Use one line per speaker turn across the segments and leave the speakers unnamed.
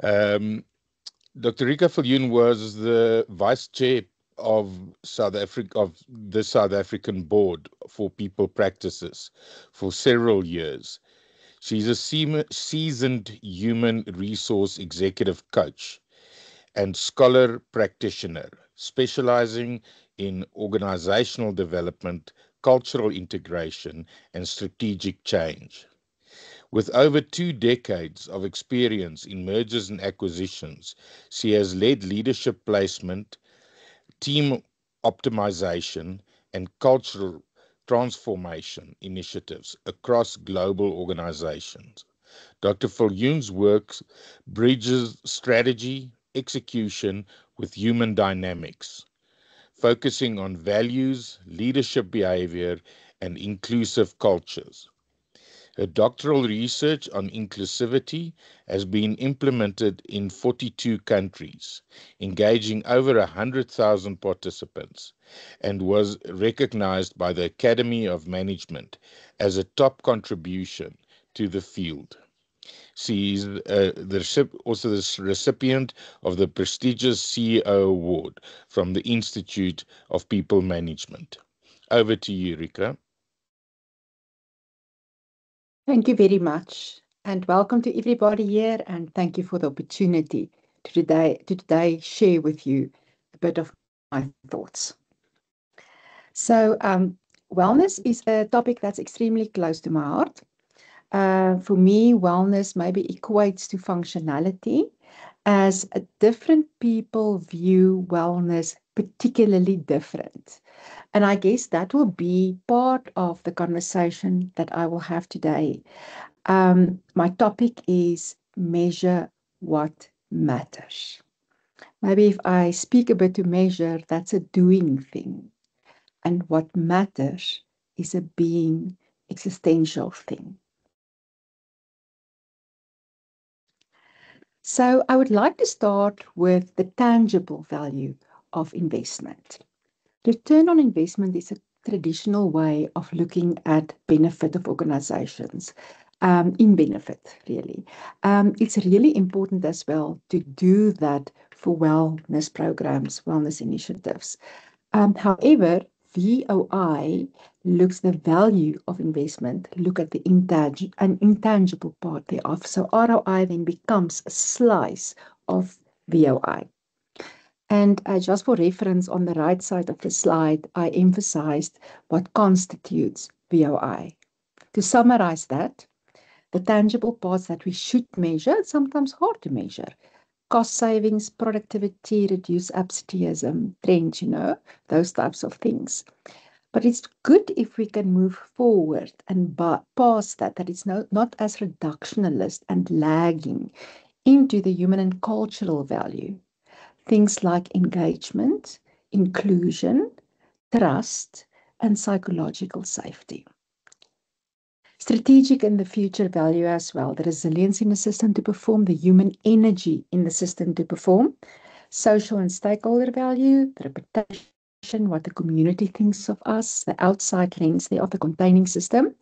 Um, Dr. Rika Viljoen was the vice chair of South Africa of the South African Board for People Practices for several years. She's a seasoned human resource executive coach and scholar practitioner, specializing in organizational development, cultural integration, and strategic change. With over 2 decades of experience in mergers and acquisitions, she has led leadership placement, team optimization, and cultural transformation initiatives across global organizations. Dr. Viljoen's work bridges strategy, execution with human dynamics, focusing on values, leadership behavior, and inclusive cultures. Her doctoral research on inclusivity has been implemented in 42 countries, engaging over 100,000 participants, and was recognized by the Academy of Management as a top contribution to the field. She is also the recipient of the prestigious CEO Award from the Institute of People Management. Over to you, Rika.
Thank you very much, and welcome to everybody here, and thank you for the opportunity to today share with you a bit of my thoughts. So, wellness is a topic that's extremely close to my heart. For me, wellness maybe equates to functionality, as different people view wellness particularly different. And I guess that will be part of the conversation that I will have today. My topic is measure what matters. Maybe if I speak a bit to measure, that's a doing thing. And what matters is a being existential thing. So I would like to start with the tangible value of investment. Return on investment is a traditional way of looking at benefit of organizations, in benefit, really. It's really important as well to do that for wellness programs, wellness initiatives. However, VOI looks the value of investment, look at the intangible part thereof. So ROI then becomes a slice of VOI. And just for reference, on the right side of the slide, I emphasized what constitutes VOI. To summarize that, the tangible parts that we should measure, it's sometimes hard to measure. Cost savings, productivity, reduce absenteeism, trends, those types of things. But it's good if we can move forward and past that, that it's not as reductionist and lagging into the human and cultural value. Things like engagement, inclusion, trust, and psychological safety. Strategic in the future value as well, the resilience in the system to perform, the human energy in the system to perform, social and stakeholder value, the reputation, what the community thinks of us, the outside lens there of the containing system,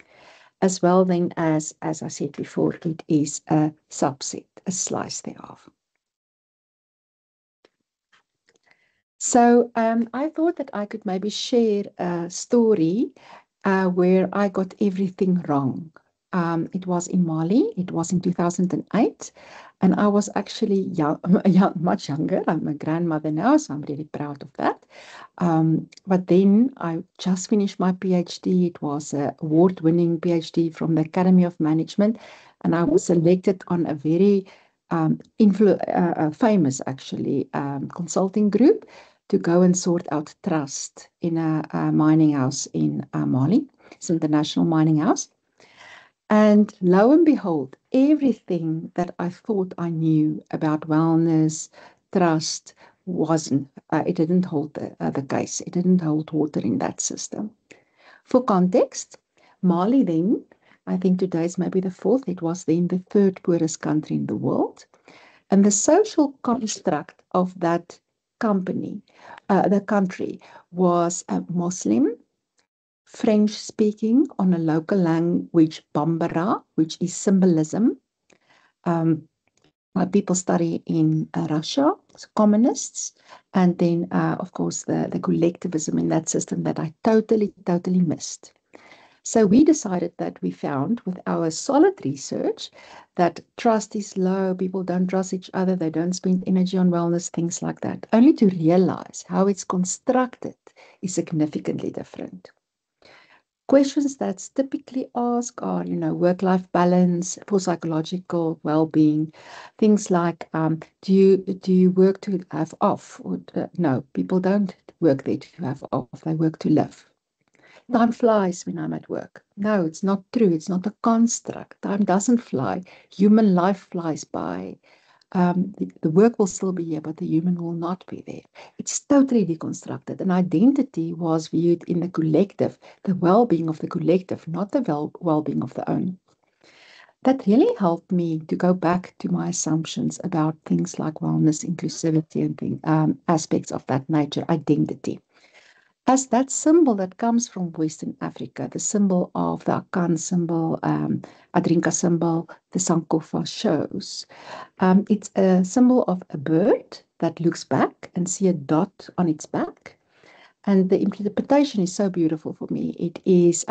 as well then as I said before, it is a subset, a slice thereof. So I thought that I could maybe share a story where I got everything wrong. It was in Mali. It was in 2008. And I was actually much younger. I'm a grandmother now, so I'm really proud of that. But then I just finished my PhD. It was an award-winning PhD from the Academy of Management. And I was selected on a very famous, actually, consulting group to go and sort out trust in a mining house in Mali. It's an international mining house. And lo and behold, everything that I thought I knew about wellness, trust, wasn't, it didn't hold the case. It didn't hold water in that system. For context, Mali then, I think today is maybe the fourth, it was then the third poorest country in the world. And the social construct of that the country was Muslim, French speaking on a local language, Bambara, which is symbolism, um, My people study in Russia, as communists, and then, of course, the collectivism in that system that I totally missed. So we decided that we found with our solid research that trust is low, people don't trust each other, they don't spend energy on wellness, things like that, only to realize how it's constructed is significantly different. Questions that's typically asked are, work-life balance, for psychological well-being, things like, do you work to have off? Or no, people don't work there to have off; they work to live. Time flies when I'm at work. No, it's not true. It's not a construct. Time doesn't fly. Human life flies by. The work will still be here, but the human will not be there. It's totally deconstructed. And identity was viewed in the collective, the well-being of the collective, not the well-being of the own. That really helped me to go back to my assumptions about things like wellness, inclusivity, and aspects of that nature, identity. As that symbol that comes from Western Africa, the symbol of the Akan symbol, Adrinka symbol, the Sankofa shows. It's a symbol of a bird that looks back and see a dot on its back. And the interpretation is so beautiful for me. It is,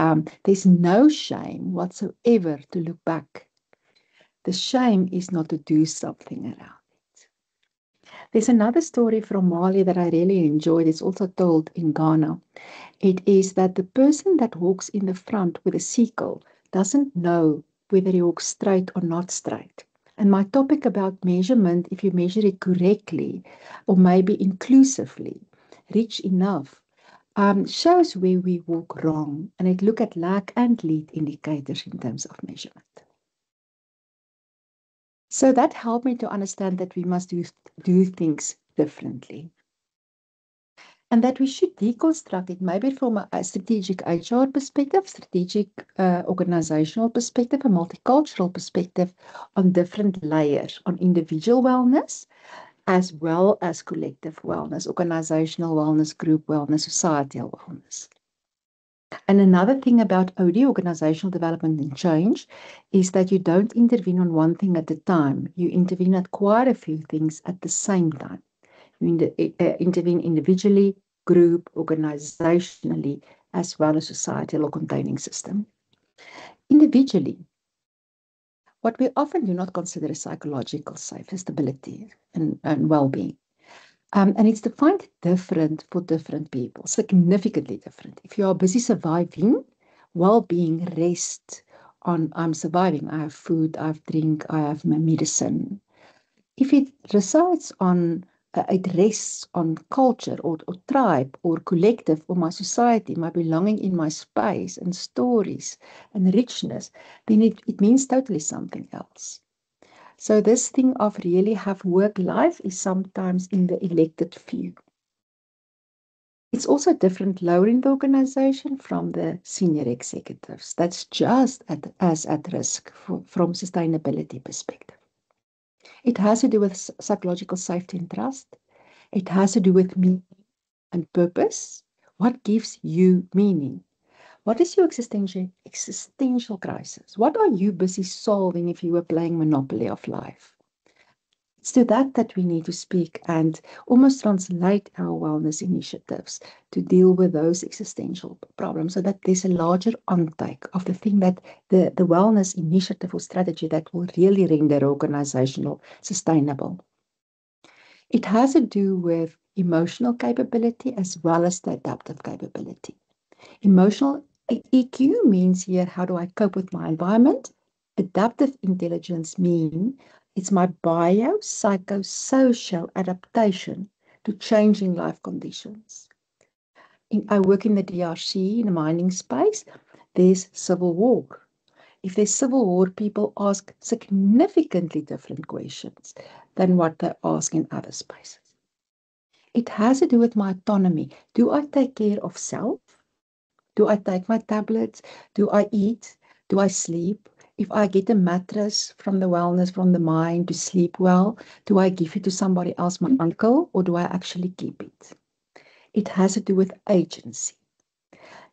there's no shame whatsoever to look back. The shame is not to do something around it. There's another story from Mali that I really enjoyed. It's also told in Ghana. It is that the person that walks in the front with a sickle doesn't know whether he walks straight or not straight. And my topic about measurement, if you measure it correctly or maybe inclusively, rich enough, shows where we walk wrong. And it look at lag and lead indicators in terms of measurement. So that helped me to understand that we must do things differently. And that we should deconstruct it maybe from a strategic HR perspective, strategic organizational perspective, a multicultural perspective on different layers, on individual wellness, as well as collective wellness, organizational wellness, group wellness, societal wellness. And another thing about OD, organizational development and change, is that you don't intervene on one thing at a time. You intervene at quite a few things at the same time. You intervene individually, group, organizationally, as well as societal or containing system. Individually, what we often do not consider is psychological safety, stability, and well-being. And it's defined different for different people, significantly different. If you are busy surviving, well-being rests on I'm surviving. I have food, I have drink, I have my medicine. If it resides on, it rests on culture or tribe or collective or my society, my belonging in my space and stories and richness, then it means totally something else. So this thing of really have work life is sometimes in the elected few. It's also different lower in the organization from the senior executives. That's just as at risk from sustainability perspective. It has to do with psychological safety and trust. It has to do with meaning and purpose. What gives you meaning? What is your existential crisis? What are you busy solving if you were playing Monopoly of life? It's to that we need to speak and almost translate our wellness initiatives to deal with those existential problems so that there's a larger intake of the thing that the wellness initiative or strategy that will really render organizational sustainable. It has to do with emotional capability as well as the adaptive capability. Emotional EQ means here, how do I cope with my environment? Adaptive intelligence means it's my biopsychosocial adaptation to changing life conditions. I work in the DRC, in the mining space, there's civil war. If there's civil war, people ask significantly different questions than what they ask in other spaces. It has to do with my autonomy. Do I take care of self? Do I take my tablets? Do I eat? Do I sleep? If I get a mattress from the wellness, from the mind to sleep well, do I give it to somebody else, my uncle, or do I actually keep it? It has to do with agency.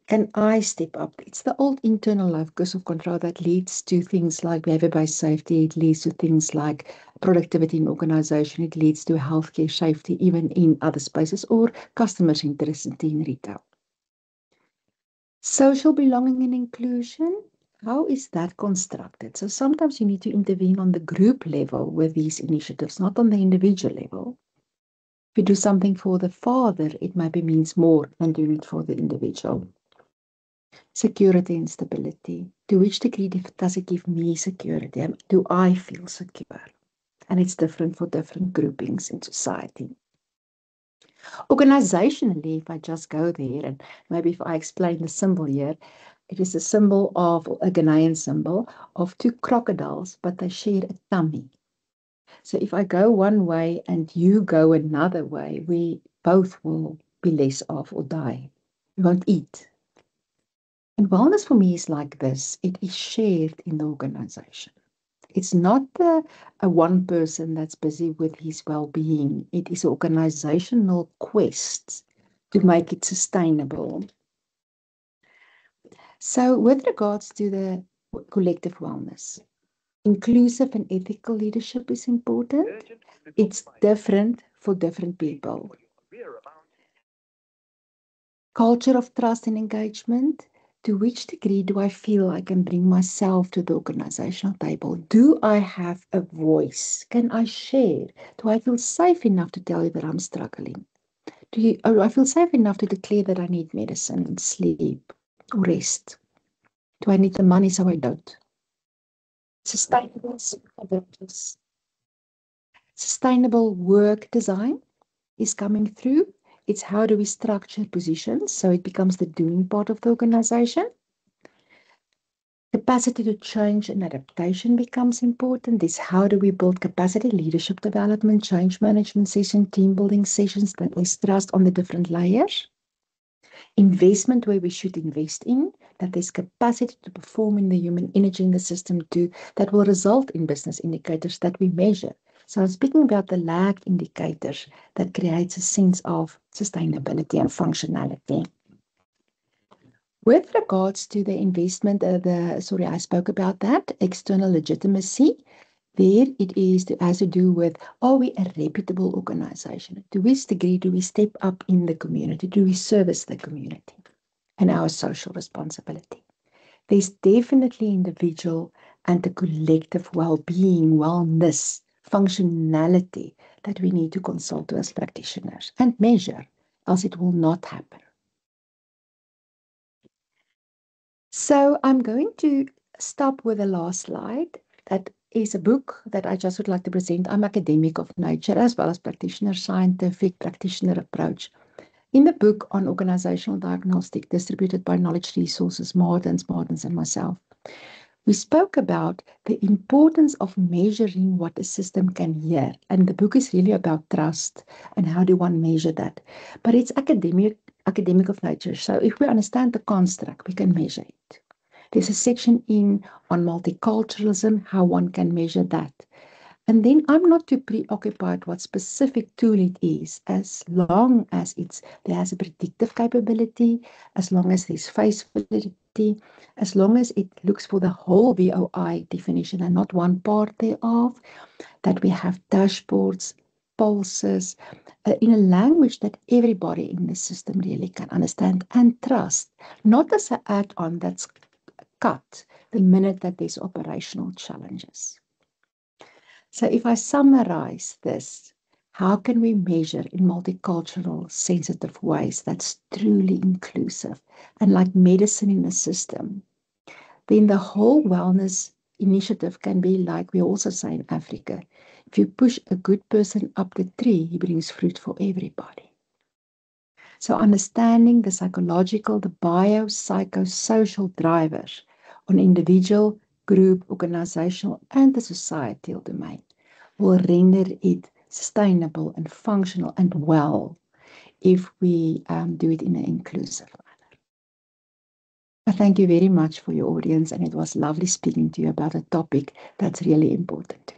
Can I step up? It's the old internal locus of control that leads to things like behavior-based safety. It leads to things like productivity in organization. It leads to healthcare safety, even in other spaces, or customer centricity in retail. Social belonging and inclusion. How is that constructed? So sometimes you need to intervene on the group level with these initiatives, not on the individual level. If you do something for the father, it maybe means more than doing it for the individual. Security and stability. To which degree does it give me security? Do I feel secure? And it's different for different groupings in society. Organizationally, if I just go there and maybe if I explain the symbol here, it is a symbol of a Ghanaian symbol of two crocodiles, but they share a tummy. So if I go one way and you go another way, we both will be less off or die. We won't eat. And wellness for me is like this. It is shared in the organization. It's not a one person that's busy with his well-being. It is an organizational quest to make it sustainable. So with regards to the collective wellness, inclusive and ethical leadership is important. It's different for different people. Culture of trust and engagement. To which degree do I feel I can bring myself to the organizational table? Do I have a voice? Can I share? Do I feel safe enough to tell you that I'm struggling? Do I feel safe enough to declare that I need medicine and sleep or rest? Do I need the money so I don't? Sustainable capabilities. Sustainable work design is coming through. It's how do we structure positions so it becomes the doing part of the organization. Capacity to change and adaptation becomes important. Is how do we build capacity, leadership development, change management session, team building sessions that is trust on the different layers. Investment where we should invest in, that there's capacity to perform in the human energy in the system too, that will result in business indicators that we measure. So I'm speaking about the lag indicators that creates a sense of sustainability and functionality. With regards to the investment, I spoke about that, external legitimacy. There it has to do with, are we a reputable organization? To which degree do we step up in the community? Do we service the community and our social responsibility? There's definitely individual and the collective well-being, wellness, functionality that we need to consult as practitioners and measure, else it will not happen. So I'm going to stop with the last slide. That is a book that I just would like to present. I'm academic of nature as well as practitioner, scientific practitioner approach. In the book on organizational diagnostic distributed by Knowledge Resources, Martins and myself, we spoke about the importance of measuring what a system can hear. And the book is really about trust and how do one measure that. But it's academic of nature. So if we understand the construct, we can measure it. There's a section on multiculturalism, how one can measure that. And then I'm not too preoccupied what specific tool it is, as long as there has a predictive capability, as long as there's face validity, as long as it looks for the whole VOI definition and not one part thereof, that we have dashboards, pulses, in a language that everybody in the system really can understand and trust, not as an add-on that's cut the minute that there's operational challenges. So if I summarize this, how can we measure in multicultural, sensitive ways that's truly inclusive and like medicine in a system? Then the whole wellness initiative can be like we also say in Africa. If you push a good person up the tree, he brings fruit for everybody. So understanding the psychological, the biopsychosocial drivers on individual, group, organizational, and the societal domain will render it sustainable and functional and well if we do it in an inclusive manner. I thank you very much for your audience, and it was lovely speaking to you about a topic that's really important.